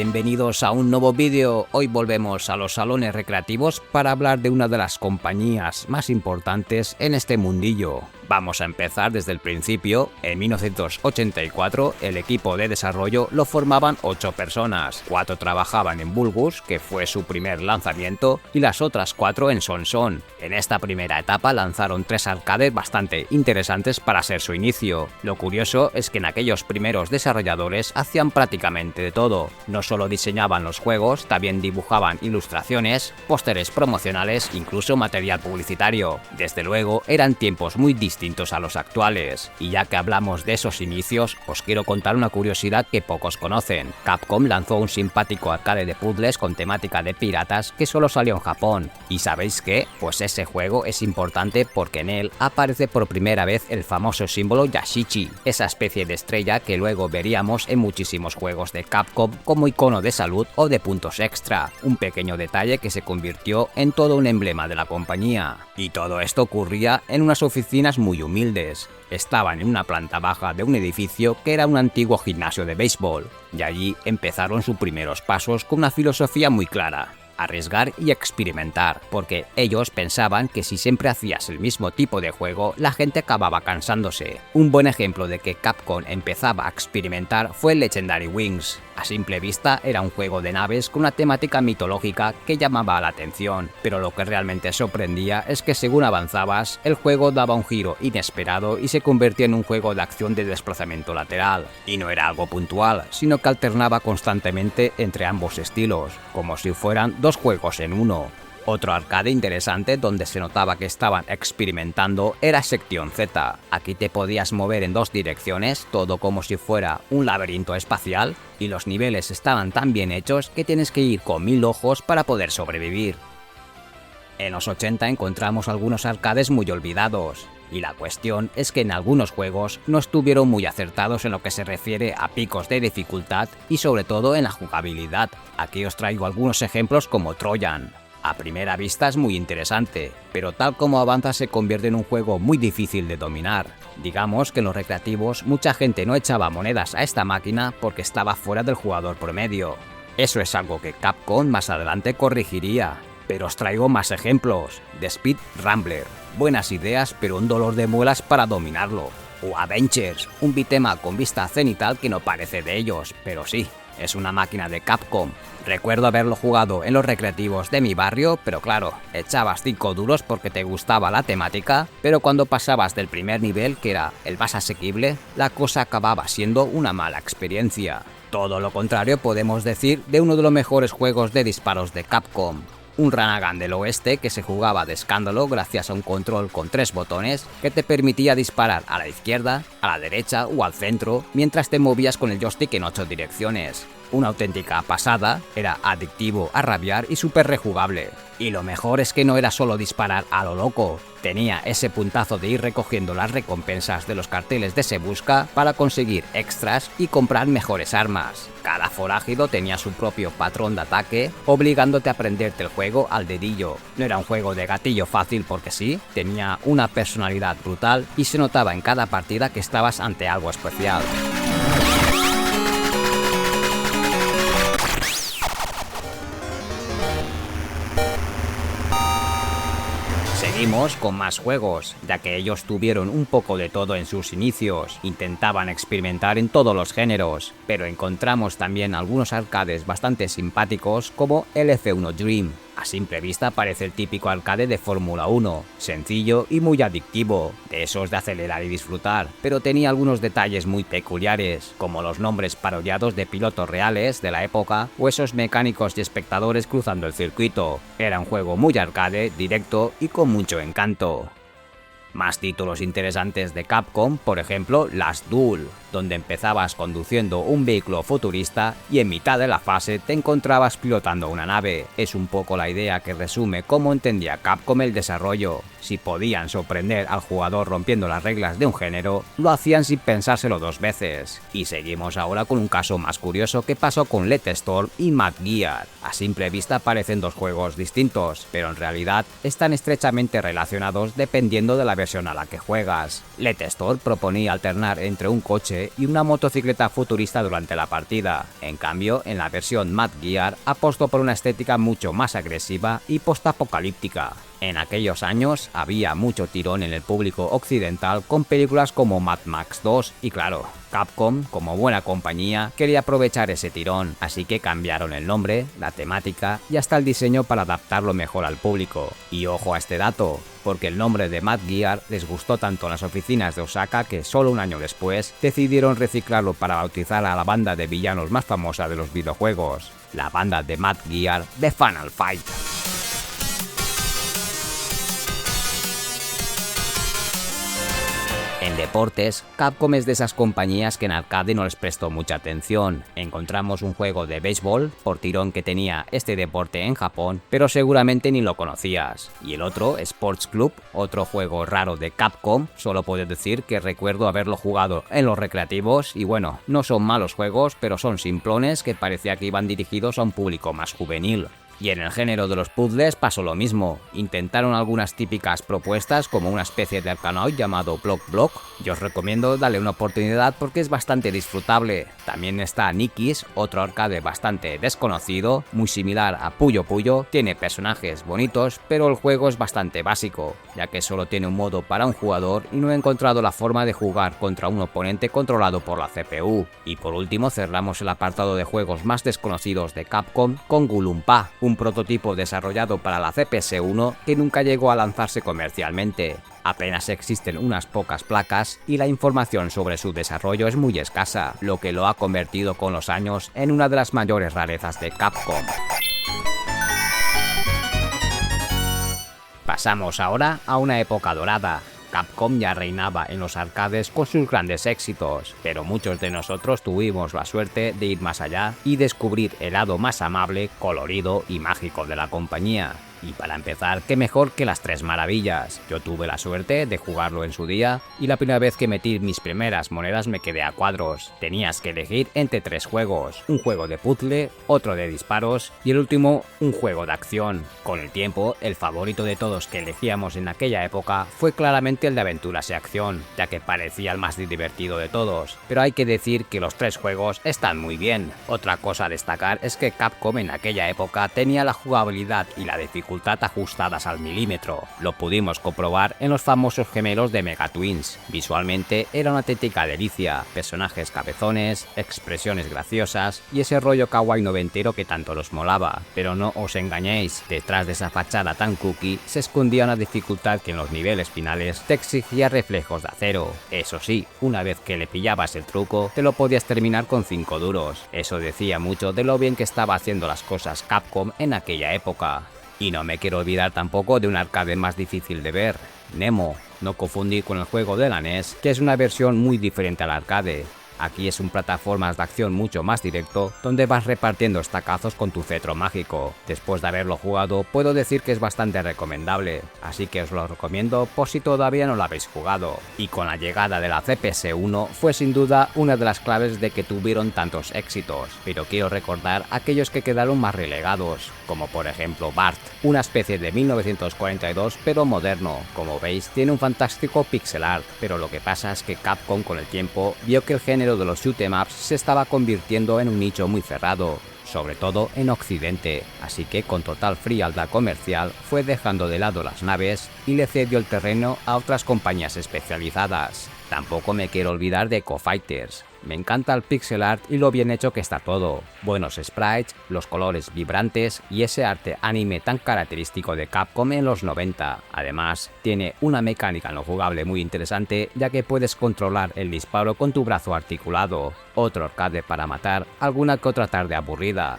Bienvenidos a un nuevo vídeo. Hoy volvemos a los salones recreativos para hablar de una de las compañías más importantes en este mundillo. Vamos a empezar desde el principio. En 1984 el equipo de desarrollo lo formaban 8 personas, 4 trabajaban en Bulgus, que fue su primer lanzamiento, y las otras 4 en Sonson. En esta primera etapa lanzaron 3 arcades bastante interesantes para ser su inicio. Lo curioso es que en aquellos primeros desarrolladores hacían prácticamente de todo. No solo diseñaban los juegos, también dibujaban ilustraciones, pósteres promocionales, incluso material publicitario. Desde luego eran tiempos muy distintos a los actuales. Y ya que hablamos de esos inicios, os quiero contar una curiosidad que pocos conocen. Capcom lanzó un simpático arcade de puzzles con temática de piratas que solo salió en Japón. ¿Y sabéis qué? Pues ese juego es importante porque en él aparece por primera vez el famoso símbolo Yashichi, esa especie de estrella que luego veríamos en muchísimos juegos de Capcom como icono de salud o de puntos extra, un pequeño detalle que se convirtió en todo un emblema de la compañía. Y todo esto ocurría en unas oficinas muy humildes. Estaban en una planta baja de un edificio que era un antiguo gimnasio de béisbol, y allí empezaron sus primeros pasos con una filosofía muy clara: arriesgar y experimentar, porque ellos pensaban que si siempre hacías el mismo tipo de juego, la gente acababa cansándose. Un buen ejemplo de que Capcom empezaba a experimentar fue Legendary Wings. A simple vista era un juego de naves con una temática mitológica que llamaba la atención, pero lo que realmente sorprendía es que según avanzabas, el juego daba un giro inesperado y se convertía en un juego de acción de desplazamiento lateral. Y no era algo puntual, sino que alternaba constantemente entre ambos estilos, como si fueran dos juegos en uno. Otro arcade interesante donde se notaba que estaban experimentando era Section Z. Aquí te podías mover en 2 direcciones, todo como si fuera un laberinto espacial, y los niveles estaban tan bien hechos que tienes que ir con 1000 ojos para poder sobrevivir. En los 80 encontramos algunos arcades muy olvidados, y la cuestión es que en algunos juegos no estuvieron muy acertados en lo que se refiere a picos de dificultad y sobre todo en la jugabilidad. Aquí os traigo algunos ejemplos como Trojan. A primera vista es muy interesante, pero tal como avanza se convierte en un juego muy difícil de dominar. Digamos que en los recreativos mucha gente no echaba monedas a esta máquina porque estaba fuera del jugador promedio. Eso es algo que Capcom más adelante corregiría. Pero os traigo más ejemplos. The Speed Rambler. Buenas ideas, pero un dolor de muelas para dominarlo. O Avengers, un beat'em up con vista cenital que no parece de ellos, pero sí, es una máquina de Capcom. Recuerdo haberlo jugado en los recreativos de mi barrio, pero claro, echabas 5 duros porque te gustaba la temática, pero cuando pasabas del primer nivel, que era el más asequible, la cosa acababa siendo una mala experiencia. Todo lo contrario podemos decir de uno de los mejores juegos de disparos de Capcom. Un Ranagan del oeste que se jugaba de escándalo gracias a un control con 3 botones que te permitía disparar a la izquierda, a la derecha o al centro mientras te movías con el joystick en 8 direcciones. Una auténtica pasada, era adictivo a rabiar y súper rejugable. Y lo mejor es que no era solo disparar a lo loco, tenía ese puntazo de ir recogiendo las recompensas de los carteles de Se Busca para conseguir extras y comprar mejores armas. Cada forajido tenía su propio patrón de ataque, obligándote a aprenderte el juego al dedillo. No era un juego de gatillo fácil porque sí, tenía una personalidad brutal y se notaba en cada partida que estabas ante algo especial. Seguimos con más juegos, ya que ellos tuvieron un poco de todo en sus inicios, intentaban experimentar en todos los géneros, pero encontramos también algunos arcades bastante simpáticos como el F1 Dream. A simple vista parece el típico arcade de Fórmula 1, sencillo y muy adictivo, de esos de acelerar y disfrutar, pero tenía algunos detalles muy peculiares, como los nombres parodiados de pilotos reales de la época o esos mecánicos y espectadores cruzando el circuito. Era un juego muy arcade, directo y con mucho encanto. Más títulos interesantes de Capcom, por ejemplo Last Duel, donde empezabas conduciendo un vehículo futurista y en mitad de la fase te encontrabas pilotando una nave. Es un poco la idea que resume cómo entendía Capcom el desarrollo. Si podían sorprender al jugador rompiendo las reglas de un género, lo hacían sin pensárselo dos veces. Y seguimos ahora con un caso más curioso que pasó con Let's Storm y Mad Gear. A simple vista parecen dos juegos distintos, pero en realidad están estrechamente relacionados dependiendo de la versión a la que juegas. Let's Storm proponía alternar entre un coche y una motocicleta futurista durante la partida. En cambio, en la versión Mad Gear apostó por una estética mucho más agresiva y postapocalíptica. En aquellos años había mucho tirón en el público occidental con películas como Mad Max 2 y claro, Capcom, como buena compañía, quería aprovechar ese tirón, así que cambiaron el nombre, la temática y hasta el diseño para adaptarlo mejor al público. Y ojo a este dato, porque el nombre de Mad Gear les gustó tanto en las oficinas de Osaka que solo un año después decidieron reciclarlo para bautizar a la banda de villanos más famosa de los videojuegos, la banda de Mad Gear de Final Fight. En deportes, Capcom es de esas compañías que en arcade no les prestó mucha atención. Encontramos un juego de béisbol, por tirón que tenía este deporte en Japón, pero seguramente ni lo conocías. Y el otro, Sports Club, otro juego raro de Capcom, solo puedo decir que recuerdo haberlo jugado en los recreativos y bueno, no son malos juegos, pero son simplones que parecía que iban dirigidos a un público más juvenil. Y en el género de los puzzles pasó lo mismo. Intentaron algunas típicas propuestas como una especie de Arkanoid llamado Block Block. Yo os recomiendo darle una oportunidad porque es bastante disfrutable. También está Nikis, otro arcade bastante desconocido, muy similar a Puyo Puyo. Tiene personajes bonitos, pero el juego es bastante básico, ya que solo tiene un modo para un jugador y no he encontrado la forma de jugar contra un oponente controlado por la CPU. Y por último cerramos el apartado de juegos más desconocidos de Capcom con Gulumpa, un prototipo desarrollado para la CPS-1 que nunca llegó a lanzarse comercialmente. Apenas existen unas pocas placas y la información sobre su desarrollo es muy escasa, lo que lo ha convertido con los años en una de las mayores rarezas de Capcom. Pasamos ahora a una época dorada. Capcom ya reinaba en los arcades con sus grandes éxitos, pero muchos de nosotros tuvimos la suerte de ir más allá y descubrir el lado más amable, colorido y mágico de la compañía. Y para empezar, qué mejor que las Tres Maravillas. Yo tuve la suerte de jugarlo en su día y la primera vez que metí mis primeras monedas me quedé a cuadros. Tenías que elegir entre tres juegos, un juego de puzzle, otro de disparos y el último un juego de acción. Con el tiempo, el favorito de todos que elegíamos en aquella época fue claramente el de aventuras y acción, ya que parecía el más divertido de todos, pero hay que decir que los tres juegos están muy bien. Otra cosa a destacar es que Capcom en aquella época tenía la jugabilidad y la dificultad ajustadas al milímetro. Lo pudimos comprobar en los famosos gemelos de Mega Twins. Visualmente era una auténtica delicia, personajes cabezones, expresiones graciosas y ese rollo kawaii noventero que tanto nos molaba. Pero no os engañéis, detrás de esa fachada tan cookie se escondía una dificultad que en los niveles finales te exigía reflejos de acero. Eso sí, una vez que le pillabas el truco, te lo podías terminar con 5 duros. Eso decía mucho de lo bien que estaba haciendo las cosas Capcom en aquella época. Y no me quiero olvidar tampoco de un arcade más difícil de ver, Nemo, no confundir con el juego de la NES, que es una versión muy diferente al arcade. Aquí es un plataformas de acción mucho más directo, donde vas repartiendo estacazos con tu cetro mágico. Después de haberlo jugado, puedo decir que es bastante recomendable, así que os lo recomiendo por si todavía no lo habéis jugado. Y con la llegada de la CPS-1 fue sin duda una de las claves de que tuvieron tantos éxitos, pero quiero recordar aquellos que quedaron más relegados, como por ejemplo Bart, una especie de 1942 pero moderno. Como veis, tiene un fantástico pixel art, pero lo que pasa es que Capcom con el tiempo vio que el género de los shoot 'em ups se estaba convirtiendo en un nicho muy cerrado, sobre todo en Occidente, así que con total frialdad comercial fue dejando de lado las naves y le cedió el terreno a otras compañías especializadas. Tampoco me quiero olvidar de Echo Fighters. Me encanta el pixel art y lo bien hecho que está todo. Buenos sprites, los colores vibrantes y ese arte anime tan característico de Capcom en los 90. Además, tiene una mecánica no jugable muy interesante, ya que puedes controlar el disparo con tu brazo articulado. Otro arcade para matar alguna que otra tarde aburrida.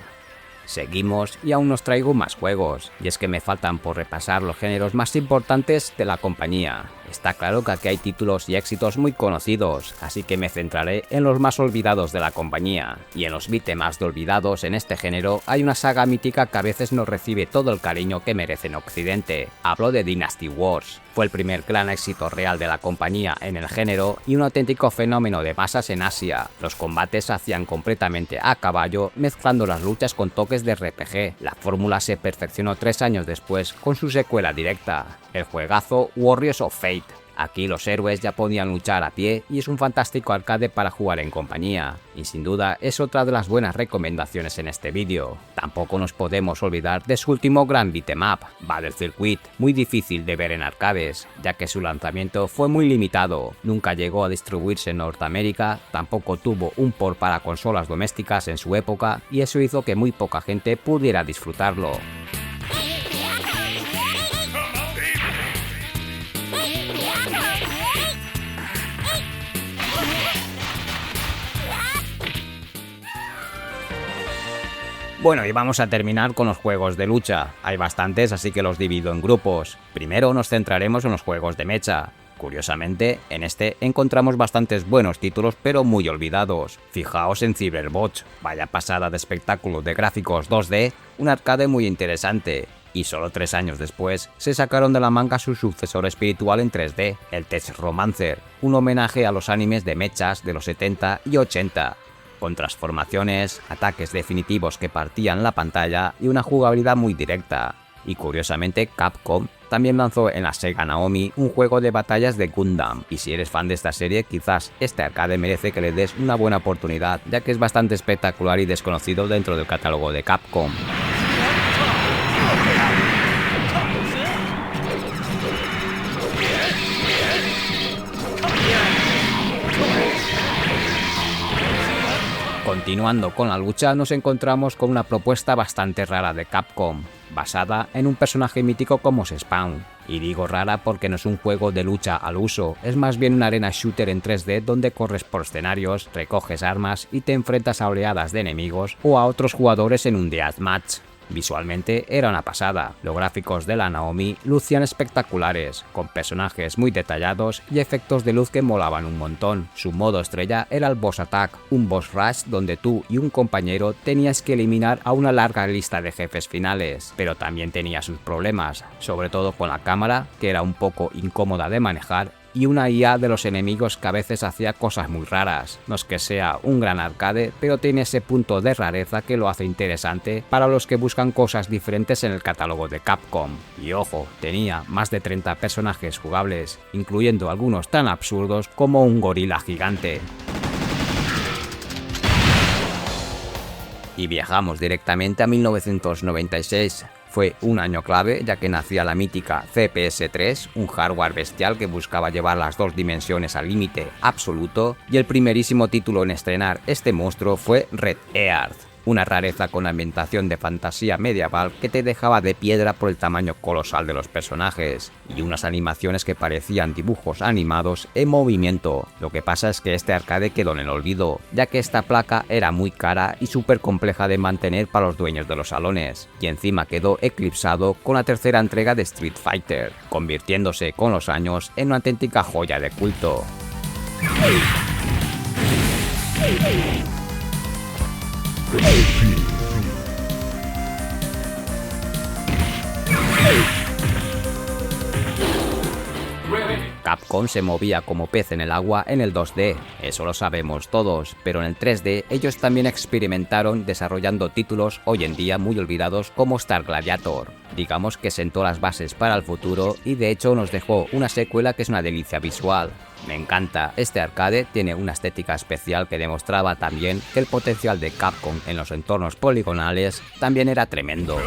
Seguimos y aún os traigo más juegos, y es que me faltan por repasar los géneros más importantes de la compañía. Está claro que aquí hay títulos y éxitos muy conocidos, así que me centraré en los más olvidados de la compañía. Y en los beat'em-ups de olvidados en este género hay una saga mítica que a veces no recibe todo el cariño que merece en Occidente. Hablo de Dynasty Wars. Fue el primer gran éxito real de la compañía en el género y un auténtico fenómeno de masas en Asia. Los combates se hacían completamente a caballo, mezclando las luchas con toques de RPG. La fórmula se perfeccionó 3 años después con su secuela directa, el juegazo Warriors of Fate. Aquí los héroes ya podían luchar a pie y es un fantástico arcade para jugar en compañía, y sin duda es otra de las buenas recomendaciones en este vídeo. Tampoco nos podemos olvidar de su último gran beat'em up, Battle Circuit, muy difícil de ver en arcades, ya que su lanzamiento fue muy limitado, nunca llegó a distribuirse en Norteamérica, tampoco tuvo un port para consolas domésticas en su época, y eso hizo que muy poca gente pudiera disfrutarlo. Bueno, y vamos a terminar con los juegos de lucha. Hay bastantes, así que los divido en grupos. Primero nos centraremos en los juegos de mecha. Curiosamente, en este encontramos bastantes buenos títulos pero muy olvidados. Fijaos en Cyberbot, vaya pasada de espectáculo de gráficos 2D, un arcade muy interesante. Y solo 3 años después, se sacaron de la manga su sucesor espiritual en 3D, el Tech Romancer, un homenaje a los animes de mechas de los 70 y 80. Con transformaciones, ataques definitivos que partían la pantalla y una jugabilidad muy directa. Y curiosamente Capcom también lanzó en la Sega Naomi un juego de batallas de Gundam, y si eres fan de esta serie quizás este arcade merece que le des una buena oportunidad, ya que es bastante espectacular y desconocido dentro del catálogo de Capcom. Continuando con la lucha, nos encontramos con una propuesta bastante rara de Capcom, basada en un personaje mítico como Spawn. Y digo rara porque no es un juego de lucha al uso, es más bien una arena shooter en 3D donde corres por escenarios, recoges armas y te enfrentas a oleadas de enemigos o a otros jugadores en un deathmatch. Visualmente era una pasada, los gráficos de la Naomi lucían espectaculares, con personajes muy detallados y efectos de luz que molaban un montón. Su modo estrella era el Boss Attack, un boss rush donde tú y un compañero tenías que eliminar a una larga lista de jefes finales, pero también tenía sus problemas, sobre todo con la cámara, que era un poco incómoda de manejar, y una IA de los enemigos que a veces hacía cosas muy raras. No es que sea un gran arcade, pero tiene ese punto de rareza que lo hace interesante para los que buscan cosas diferentes en el catálogo de Capcom. Y ojo, tenía más de 30 personajes jugables, incluyendo algunos tan absurdos como un gorila gigante. Y viajamos directamente a 1996. Fue un año clave ya que nacía la mítica CPS-3, un hardware bestial que buscaba llevar las 2 dimensiones al límite absoluto, y el primerísimo título en estrenar este monstruo fue Red Earth, una rareza con ambientación de fantasía medieval que te dejaba de piedra por el tamaño colosal de los personajes, y unas animaciones que parecían dibujos animados en movimiento. Lo que pasa es que este arcade quedó en el olvido, ya que esta placa era muy cara y súper compleja de mantener para los dueños de los salones, y encima quedó eclipsado con la tercera entrega de Street Fighter, convirtiéndose con los años en una auténtica joya de culto. Capcom se movía como pez en el agua en el 2D, eso lo sabemos todos, pero en el 3D ellos también experimentaron desarrollando títulos hoy en día muy olvidados como Star Gladiator. Digamos que sentó las bases para el futuro y de hecho nos dejó una secuela que es una delicia visual. Me encanta, este arcade tiene una estética especial que demostraba también que el potencial de Capcom en los entornos poligonales también era tremendo.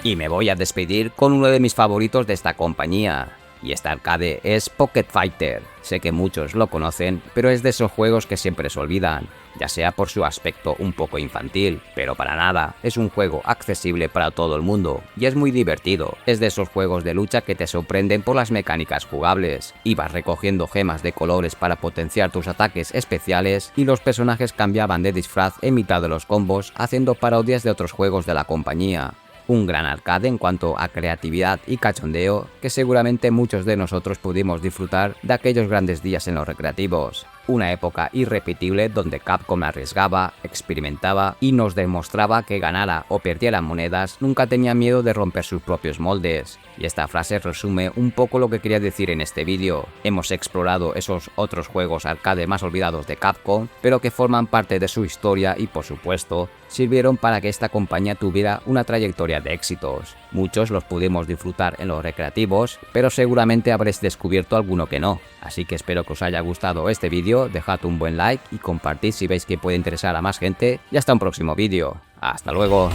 Y me voy a despedir con uno de mis favoritos de esta compañía. Y este arcade es Pocket Fighter. Sé que muchos lo conocen, pero es de esos juegos que siempre se olvidan, ya sea por su aspecto un poco infantil, pero para nada, es un juego accesible para todo el mundo y es muy divertido. Es de esos juegos de lucha que te sorprenden por las mecánicas jugables. Ibas recogiendo gemas de colores para potenciar tus ataques especiales y los personajes cambiaban de disfraz en mitad de los combos, haciendo parodias de otros juegos de la compañía. Un gran arcade en cuanto a creatividad y cachondeo que seguramente muchos de nosotros pudimos disfrutar de aquellos grandes días en los recreativos. Una época irrepetible donde Capcom arriesgaba, experimentaba y nos demostraba que ganara o perdiera monedas nunca tenía miedo de romper sus propios moldes. Y esta frase resume un poco lo que quería decir en este vídeo. Hemos explorado esos otros juegos arcade más olvidados de Capcom, pero que forman parte de su historia y por supuesto sirvieron para que esta compañía tuviera una trayectoria de éxitos. Muchos los pudimos disfrutar en los recreativos, pero seguramente habréis descubierto alguno que no. Así que espero que os haya gustado este vídeo, dejad un buen like y compartid si veis que puede interesar a más gente y hasta un próximo vídeo. ¡Hasta luego!